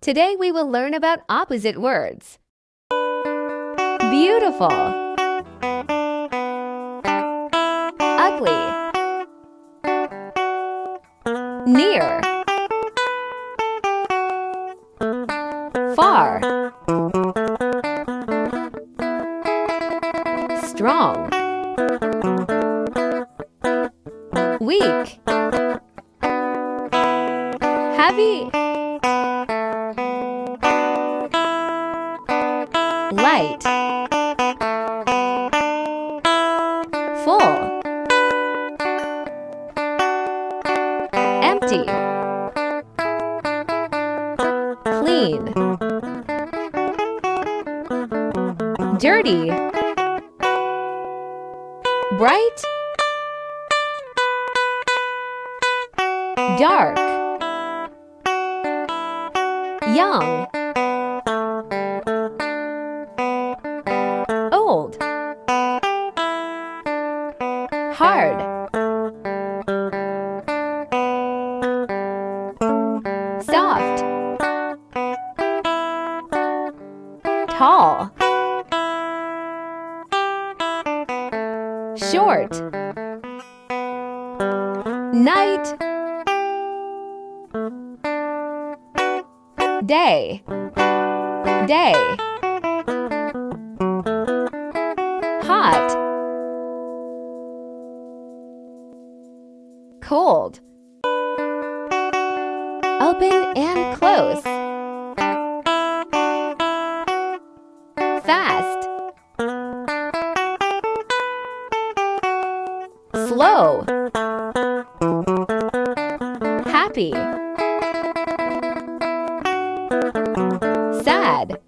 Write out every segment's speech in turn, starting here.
Today we will learn about opposite words. Beautiful, ugly, near, far, strong, weak, heavy, light, full, empty, clean, dirty, bright, dark, young, old, hard, soft, tall, short, night, day, hot, cold, open and close, fast, slow, happy, sad,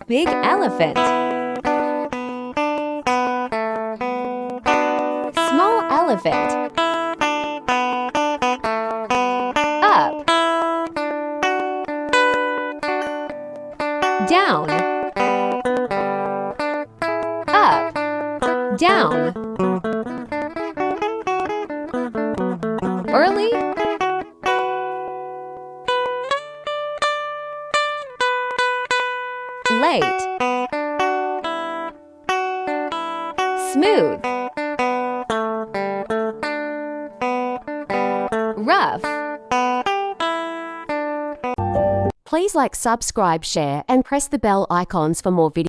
big elephant, small elephant, up, down, up, down, early, late, smooth, rough. Please like, subscribe, share, and press the bell icons for more videos.